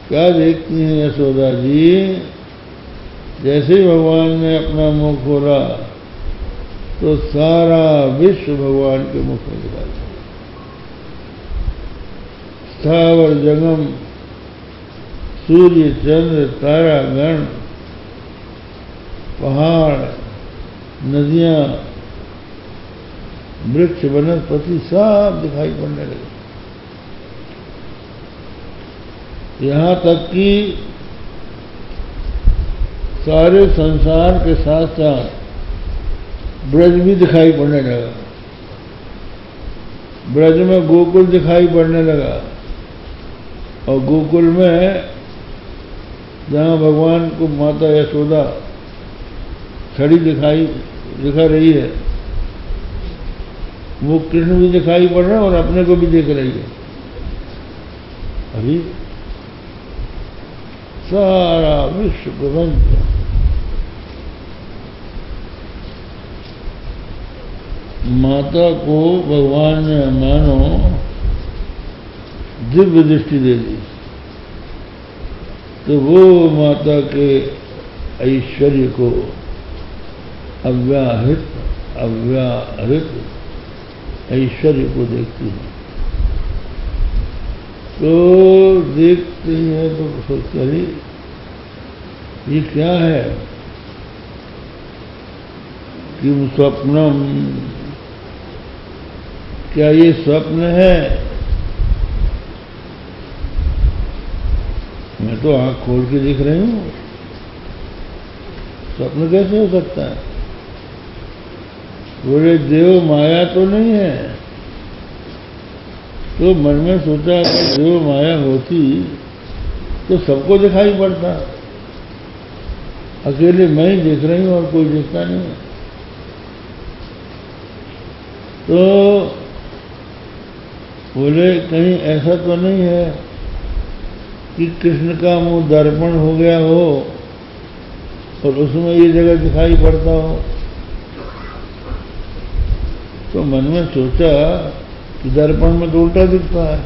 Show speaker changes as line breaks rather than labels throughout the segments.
क्या देखती हैं यशोदा जी? जैसे ही भगवान ने अपना मुंह खोला तो सारा विश्व भगवान के मुख में दिखाई दिया। स्थावर जंगम, सूर्य चंद्र तारागण, पहाड़, नदियां, वृक्ष वनस्पति सब दिखाई पड़ने लगे। यहाँ तक कि सारे संसार के साथ साथ ब्रज भी दिखाई पड़ने लगा। ब्रज में गोकुल दिखाई पड़ने लगा और गोकुल में जहाँ भगवान को माता यशोदा खड़ी दिखा रही है, वो कृष्ण भी दिखाई पड़ रहा है और अपने को भी देख रही है। अभी सारा विश्व प्रपंच माता को भगवान ने मानो दिव्य दृष्टि दे दी, तो वो माता के ऐश्वर्य को अव्याहृत ऐश्वर्य को देखती है। तो देखती है तो सोचती है ये क्या है? कि स्वप्नम, क्या ये स्वप्न है? मैं तो आंख खोल के दिख रही हूं, स्वप्न कैसे हो सकता है? बोले देव माया तो नहीं है। तो मन में सोचा कि देव माया होती तो सबको दिखाई पड़ता, अकेले मैं ही देख रही हूं और कोई देखता नहीं है। तो बोले कहीं ऐसा तो नहीं है कि कृष्ण का मुंह दर्पण हो गया हो और उसमें ये जगह दिखाई पड़ता हो? तो मन में सोचा कि दर्पण में तो उल्टा दिखता है।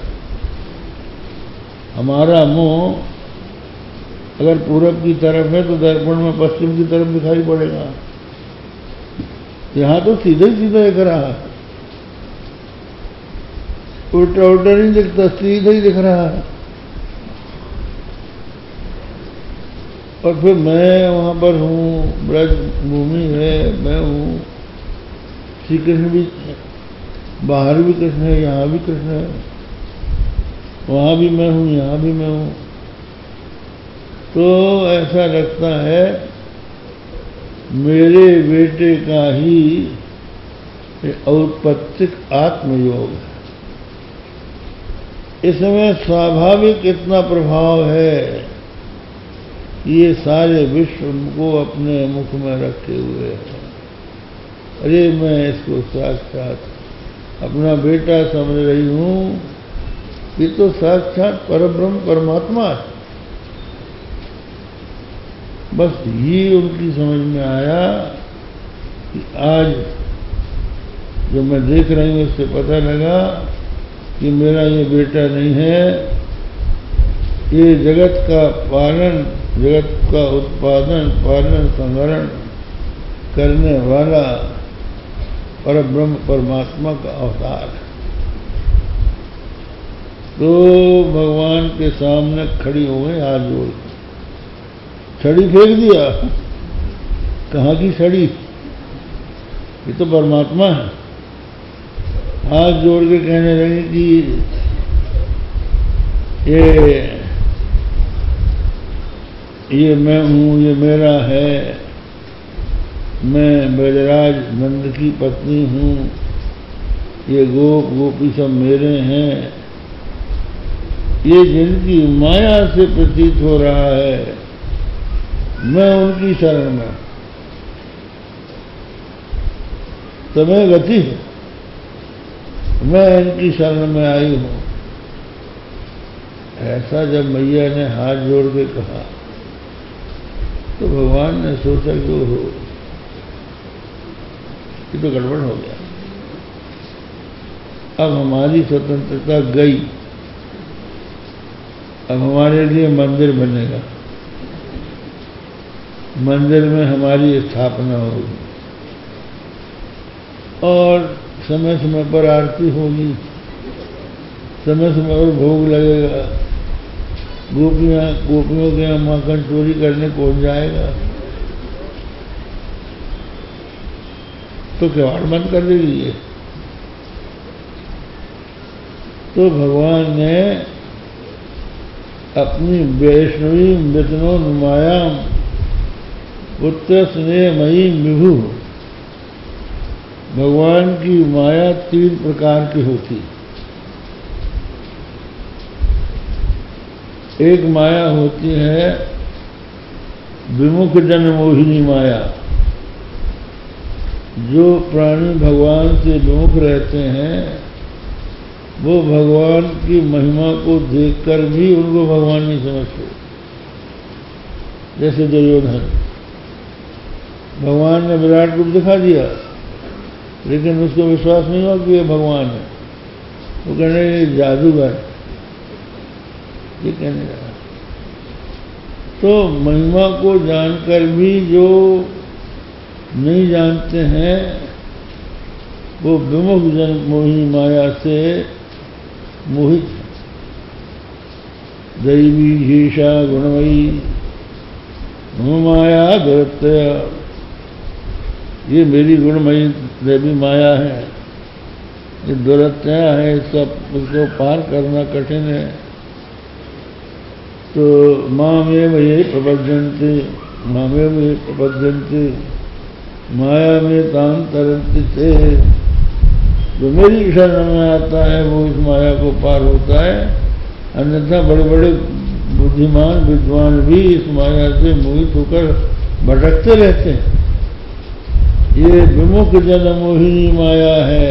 हमारा मुंह अगर पूरब की तरफ है तो दर्पण में पश्चिम की तरफ दिखाई पड़ेगा। यहां तो सीधे सीधा दिख रहा है, उल्टा उल्टा नहीं दिखता, सीधा ही दिख रहा है। और फिर मैं वहां पर हूँ, ब्रज भूमि है, मैं हूँ, श्री कृष्ण भी बाहर भी कृष्ण है, यहाँ भी कृष्ण है, वहां भी मैं हूँ, यहाँ भी मैं हूँ। तो ऐसा लगता है मेरे बेटे का ही औत्पत्तिक आत्मयोग है। इसमें स्वाभाविक इतना प्रभाव है, ये सारे विश्व को अपने मुख में रखे हुए हैं। अरे मैं इसको साक्षात अपना बेटा समझ रही हूँ, ये तो साक्षात परब्रह्म परमात्मा है। बस ये उनकी समझ में आया कि आज जो मैं देख रही हूँ इससे पता लगा कि मेरा ये बेटा नहीं है, ये जगत का पालन, जगत का उत्पादन, पालन, संहरण करने वाला परब्रह्म परमात्मा का अवतार है। तो भगवान के सामने खड़ी हो गई हाथ जोड़ के, छड़ी फेंक दिया। कहाँ की छड़ी? ये तो परमात्मा है। हाथ जोड़ के कहने लगे कि ये मैं हूँ, ये मेरा है, मैं ब्रजराज नंद की पत्नी हूँ, ये गोप गोपी सब मेरे हैं। ये जिनकी माया से प्रतीत हो रहा है, मैं उनकी शरण में, समय गति है, मैं इनकी शरण में आई हूँ। ऐसा जब मैया ने हाथ जोड़ के कहा तो भगवान ने सोचा कि हो ये तो गड़बड़ हो गया, अब हमारी स्वतंत्रता गई। अब हमारे लिए मंदिर बनेगा, मंदिर में हमारी स्थापना होगी और समय समय पर आरती होगी, समय समय पर भोग लगेगा, गोपियों के यहाँ माखन चोरी करने कौन जाएगा? तो किवाड़ बंद कर देगी ये। तो भगवान ने अपनी वैष्णवी मितनो नुमायाम पुत्र स्नेहमयी विभु, भगवान की माया 3 प्रकार की होती। एक माया होती है विमुख जन मोहिनी माया, जो प्राणी भगवान से विमुख रहते हैं वो भगवान की महिमा को देखकर भी उनको भगवान नहीं समझते। जैसे दुर्योधन, भगवान ने विराट रूप दिखा दिया लेकिन उसको विश्वास नहीं हुआ कि ये भगवान है, वो कहने ये जादूगर, ये कहने लगा। तो महिमा को जानकर भी जो नहीं जानते हैं वो विमुख जन मोहिनी माया से मोहित है। दैवी हीषा गुणमयी माया दुरत्या, ये मेरी गुणमयी देवी माया है, ये दुरत्या है, इसको पार करना कठिन है। तो मामेव ये प्रपद्यन्ते, मामेव ये प्रपद्यन्ते माया में तान तरंति थे, जो मेरी शरण में आता है वो इस माया को पार होता है, अन्यथा बड़े बड़े बुद्धिमान विद्वान भी इस माया से मोहित होकर भटकते रहते हैं। ये विमुख जन मोहिनी माया है,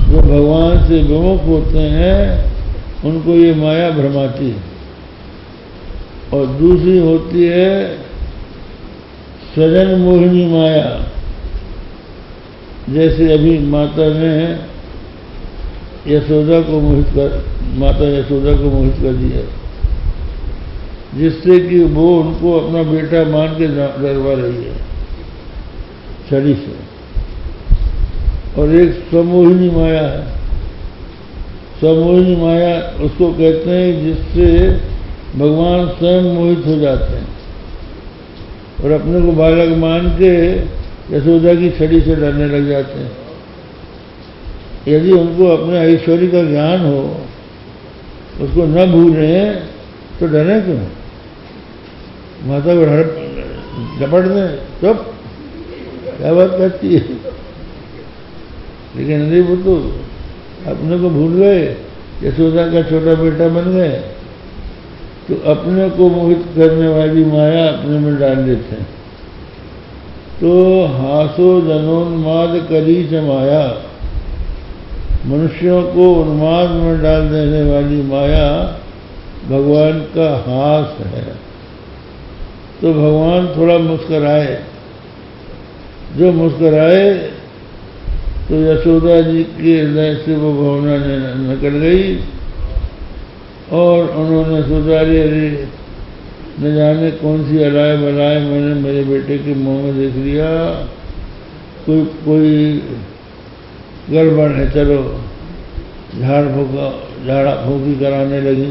जो भगवान से विमुख होते हैं उनको ये माया भ्रमाती है। और दूसरी होती है स्वजन मोहिनी माया, जैसे अभी माता ने यशोदा को मोहित कर दिया, जिससे कि वो उनको अपना बेटा मान के डरवा रही है छड़ी से। और एक स्वमोहिनी माया है, स्वमोहिनी माया उसको कहते हैं जिससे भगवान स्वयं मोहित हो जाते हैं और अपने को बालक मान के यशोदा की छड़ी से डरने लग जाते हैं। यदि उनको अपने ऐश्वर्य का ज्ञान हो, उसको न भूलें तो डरे क्यों? माता को झपट दें, चुप, क्या बात करती है? लेकिन नहीं, वो तो अपने को भूल गए, यशोदा का छोटा बेटा बन गए, तो अपने को मोहित करने वाली माया अपने में डाल देते हैं। तो हासो जनोन्माद करी च माया, मनुष्यों को उन्माद में डाल देने वाली माया भगवान का हास है। तो भगवान थोड़ा मुस्कराए, जो मुस्कराए तो यशोदा जी के हृदय से वो भावना निकल गई और उन्होंने सोचा अरे न जाने कौन सी अलाय बलाय मैंने मेरे बेटे के मुंह में देख लिया, कोई गड़बड़ है, चलो झाड़ा फूकी कराने लगी